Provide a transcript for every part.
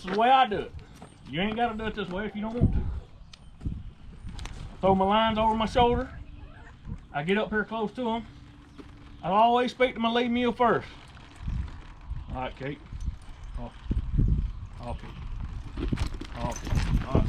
This is the way I do it. You ain't got to do it this way if you don't want to. Throw my lines over my shoulder. I get up here close to them. I always speak to my lead mule first. All right, Kate. Off. Off. Off. All right.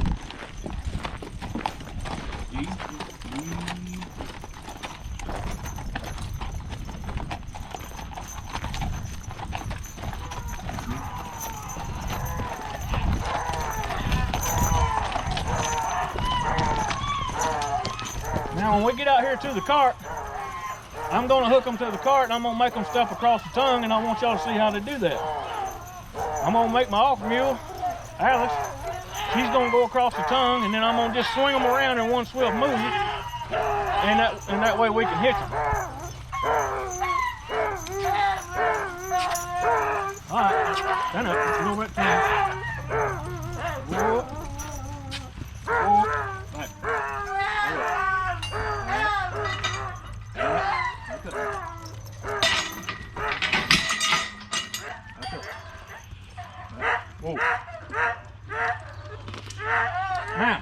Now when we get out here to the cart, I'm gonna hook them to the cart and I'm gonna make them step across the tongue, and I want y'all to see how to do that. I'm gonna make my off mule, Alice, she's gonna go across the tongue, and then I'm gonna just swing them around in one swift move, and that way we can hitch them. All right, stand up, a little bit down. Whoa. Whoa. Back. Whoa. Now,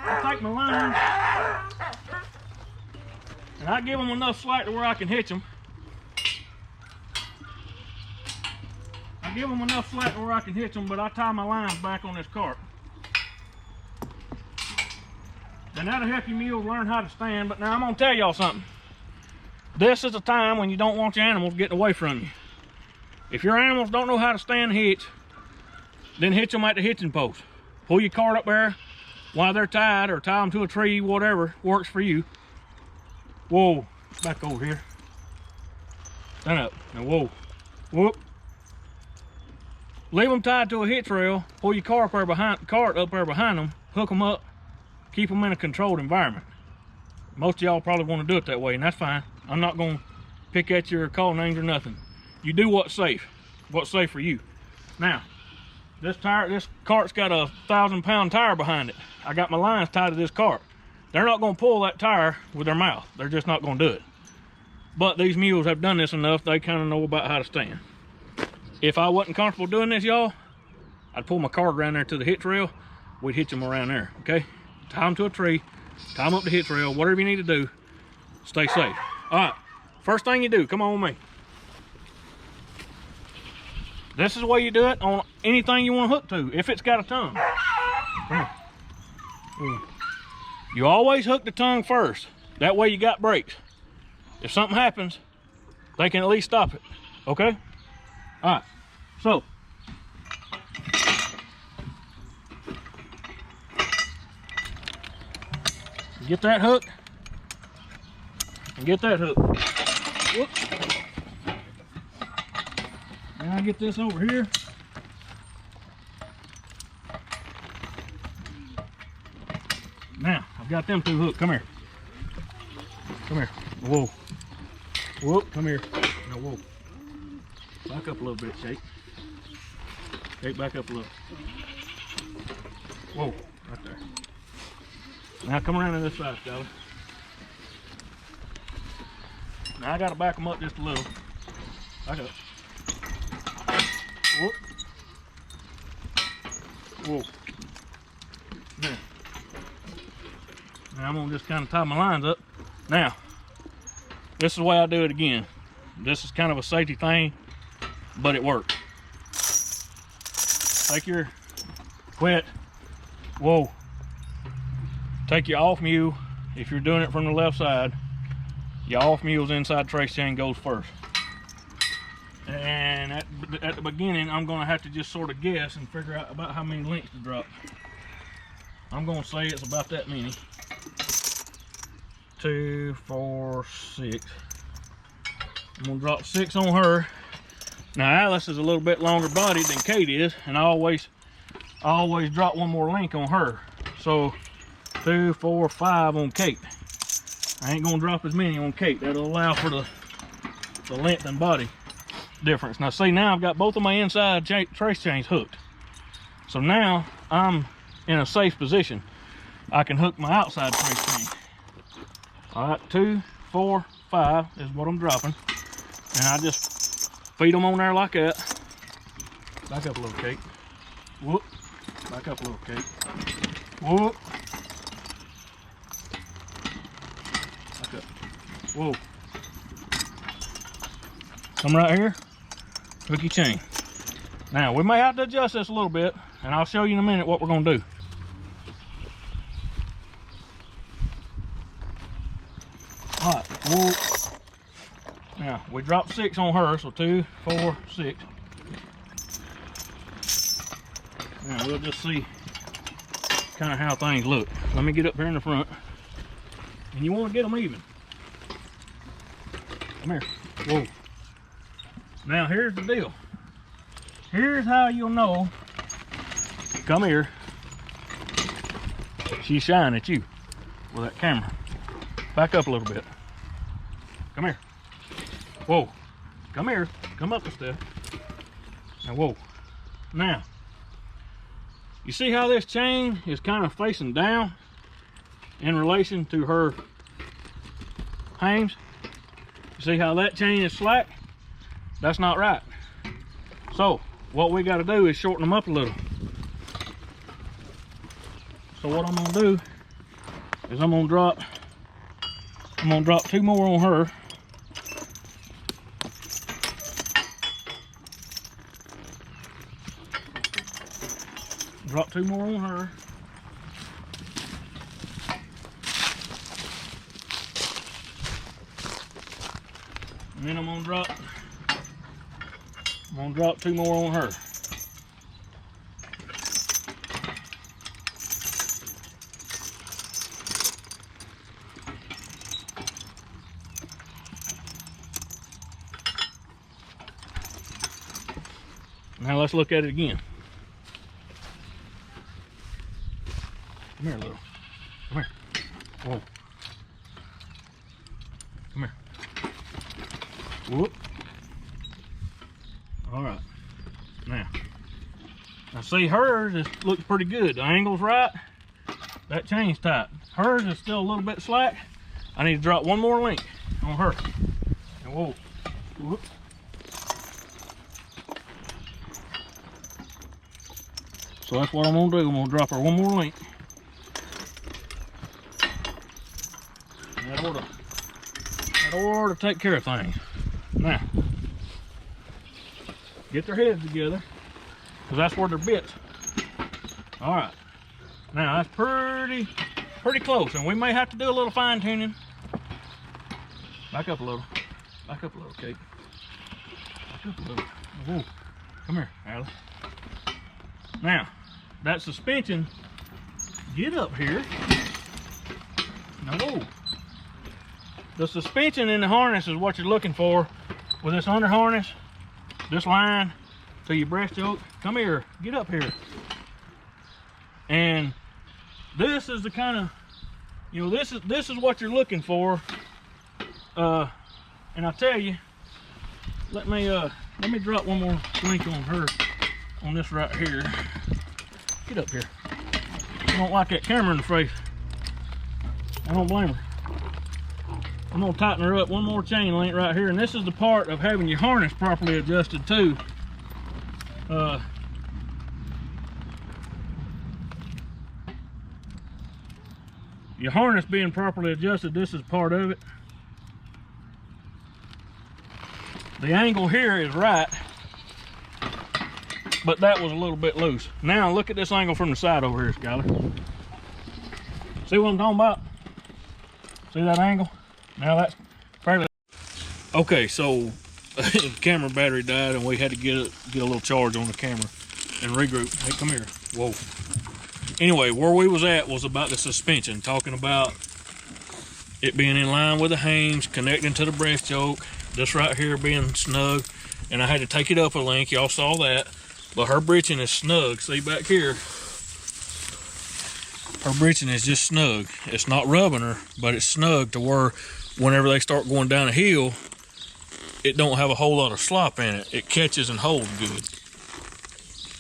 I take my line and I give them enough slack to where I can hitch them. I give them enough slack to where I can hitch them, but I tie my lines back on this cart. And that'll help your mules learn how to stand. But now I'm gonna tell y'all something. This is a time when you don't want your animals getting away from you. If your animals don't know how to stand hitch, then hitch them at the hitching post. Pull your cart up there while they're tied, or tie them to a tree, whatever works for you. Whoa, back over here. Stand up, now whoa, whoop. Leave them tied to a hitch rail, pull your cart up there behind them, hook them up, keep them in a controlled environment. Most of y'all probably want to do it that way, and that's fine. I'm not going to pick at you or call names or nothing. You do what's safe for you. Now, this cart's got a 1,000-pound tire behind it. I got my lines tied to this cart. They're not going to pull that tire with their mouth. They're just not going to do it. But these mules have done this enough, they kind of know about how to stand. If I wasn't comfortable doing this, y'all, I'd pull my cart around there to the hitch rail. We'd hitch them around there, okay? Tie them to a tree, tie them up the hitch rail, whatever you need to do, stay safe. All right, first thing you do, come on with me. This is the way you do it on anything you want to hook to, if it's got a tongue. Come on. You always hook the tongue first. That way you got brakes. If something happens, they can at least stop it, okay? All right, so. Get that hook, and get that hook. Whoops. Now I get this over here. Now, I've got them two hooked. Come here. Come here. Whoa. Whoop, come here. No, whoa. Back up a little bit, Shake. Shake back up a little. Whoa, right there. Now come around to this side, Charlie. Now I gotta back them up just a little. Back up. Whoop. Whoa. There. Now I'm gonna just kind of tie my lines up. Now, this is the way I do it again. This is kind of a safety thing, but it works. Take your quit. Whoa. Take your off mule. If you're doing it from the left side, your off mule's inside trace chain goes first. And at the beginning, I'm gonna have to just sort of guess and figure out about how many links to drop. I'm gonna say it's about that many. 2, 4, 6. I'm gonna drop 6 on her. Now Alice is a little bit longer bodied than Kate is, and I always drop one more link on her. So 2, 4, 5 on Kate. I ain't gonna drop as many on Kate. That'll allow for the length and body difference. Now see, now I've got both of my inside trace chains hooked. So now I'm in a safe position. I can hook my outside trace chain. All right, 2, 4, 5 is what I'm dropping. And I just feed them on there like that. Back up a little, Kate. Whoop. Back up a little, Kate. Whoop. Back up. Whoa. Come right here. Hook your chain. Now, we may have to adjust this a little bit, and I'll show you in a minute what we're going to do. All right. Whoa. Now, we dropped 6 on her, so 2, 4, 6. Now, we'll just see kind of how things look. Let me get up here in the front. And you want to get them even. Come here. Whoa. Now, here's the deal. Here's how you'll know. Come here. She's shining at you with that camera. Back up a little bit. Come here. Whoa. Come here. Come up a step. Now, whoa. Now, you see how this chain is kind of facing down in relation to her hames? You see how that chain is slack? That's not right. So, what we got to do is shorten them up a little. So what I'm going to do is I'm going to drop 2 more on her. Drop 2 more on her. And then I'm gonna drop 2 more on her. Now let's look at it again. Come here, little. Come here. Whoa. Come here. Whoop. All right. Now see, hers looks pretty good. The angle's right. That chain's tight. Hers is still a little bit slack. I need to drop 1 more link on her. And whoa. Whoop. So that's what I'm gonna do. I'm gonna drop her 1 more link. That ought to take care of things. Now, get their heads together, because that's where they're bits. All right. Now that's pretty close, and we may have to do a little fine tuning. Back up a little. Back up a little, Kate. Back up a little. Whoa. Come here, Alice. Now, that suspension, get up here. Now, whoa. The suspension in the harness is what you're looking for with this under harness, this line to your breast yoke. Come here, get up here. And this is the kind of, you know, this is what you're looking for. And I tell you, let me drop 1 more link on her, on this right here. Get up here. I don't like that camera in the face. I don't blame her. I'm gonna tighten her up 1 more chain link right here, and this is the part of having your harness properly adjusted too. Your harness being properly adjusted, this is part of it. The angle here is right, but that was a little bit loose. Now look at this angle from the side over here, Skylar. See what I'm talking about? See that angle? Now that's fairly okay. So the camera battery died, and we had to get a little charge on the camera and regroup. Hey, come here. Whoa. Anyway, where we was at was about the suspension, talking about it being in line with the hames, connecting to the breast yoke. This right here being snug, and I had to take it up a link. Y'all saw that, but her breeching is snug. See back here, her breeching is just snug. It's not rubbing her, but it's snug to where whenever they start going down a hill, it don't have a whole lot of slop in it. It catches and holds good.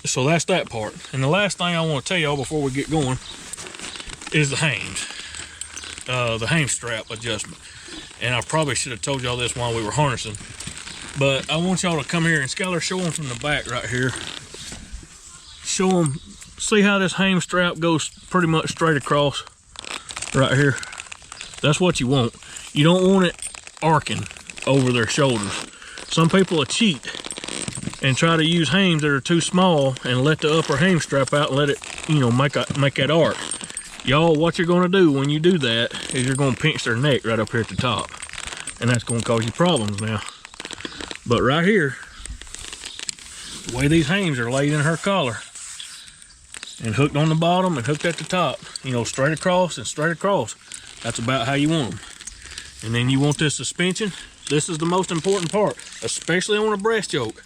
So that's that part. And the last thing I want to tell y'all before we get going is the hames. The hame strap adjustment. And I probably should have told y'all this while we were harnessing, but I want y'all to come here and Skylar, show them from the back right here. show them, see how this hame strap goes pretty much straight across right here. That's what you want. You don't want it arcing over their shoulders. Some people will cheat and try to use hames that are too small and let the upper hame strap out and let it, you know, make that arc. Y'all, what you're gonna do when you do that is you're gonna pinch their neck right up here at the top. And that's gonna cause you problems now. But right here, the way these hames are laid in her collar and hooked on the bottom and hooked at the top, you know, straight across and straight across, that's about how you want them. And then you want this suspension. This is the most important part, especially on a breast yoke.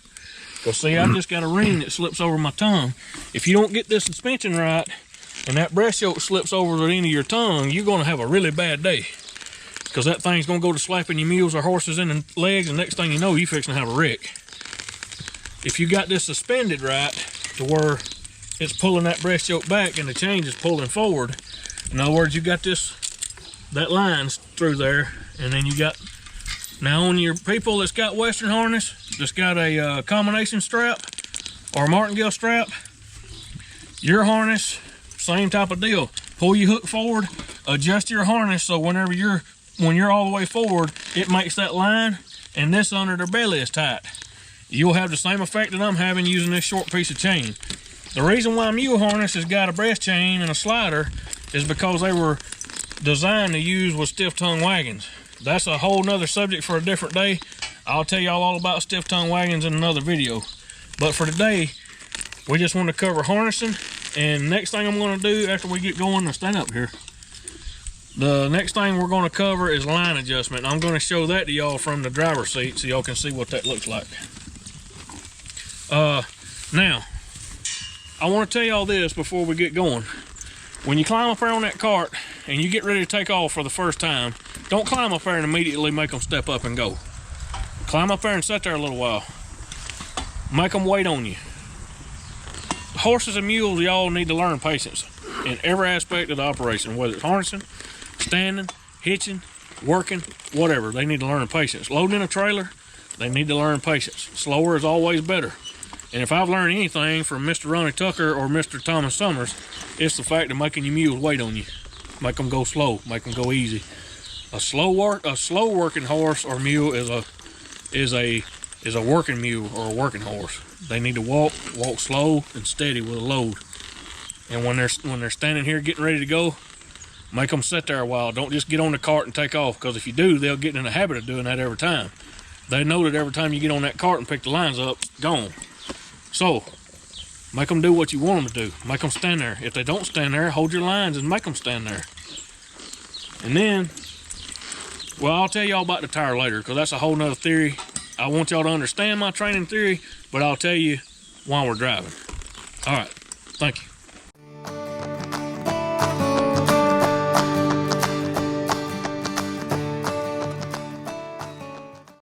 Because see, I just got a ring that slips over my tongue. If you don't get this suspension right, and that breast yoke slips over the end of your tongue, you're gonna have a really bad day. Because that thing's gonna go to slapping your mules or horses in the legs, and next thing you know, you're fixing to have a wreck. If you got this suspended right, to where it's pulling that breast yoke back and the change is pulling forward, in other words, you got that line's through there, and then you got, now on your people that's got Western harness, that's got a combination strap or a martingale strap, your harness, same type of deal. Pull your hook forward, adjust your harness so when you're all the way forward, it makes that line, and this under their belly is tight. You'll have the same effect that I'm having using this short piece of chain. The reason why mule harness has got a breast chain and a slider is because they were designed to use with stiff tongue wagons. That's a whole nother subject for a different day. I'll tell y'all all about stiff tongue wagons in another video. But for today, we just want to cover harnessing. And next thing I'm going to do after we get going, stand up here. The next thing we're going to cover is line adjustment. I'm going to show that to y'all from the driver's seat so y'all can see what that looks like. Now, I want to tell y'all this before we get going. When you climb up there on that cart and you get ready to take off for the first time, don't climb up there and immediately make them step up and go. Climb up there and sit there a little while. Make them wait on you. Horses and mules, y'all need to learn patience in every aspect of the operation, whether it's harnessing, standing, hitching, working, whatever. They need to learn patience. Loading in a trailer, they need to learn patience. Slower is always better. And if I've learned anything from Mr. Ronnie Tucker or Mr. Thomas Summers, it's the fact of making your mules wait on you. Make them go slow, make them go easy. A slow working horse or mule is a working mule or a working horse. They need to walk slow and steady with a load. And when they're standing here getting ready to go, make them sit there a while. Don't just get on the cart and take off, because if you do, they'll get in the habit of doing that every time. They know that every time you get on that cart and pick the lines up, gone. So, make them do what you want them to do. Make them stand there. If they don't stand there, hold your lines and make them stand there. And then, well, I'll tell y'all about the tire later, because that's a whole nother theory. I want y'all to understand my training theory, but I'll tell you while we're driving. All right, thank you.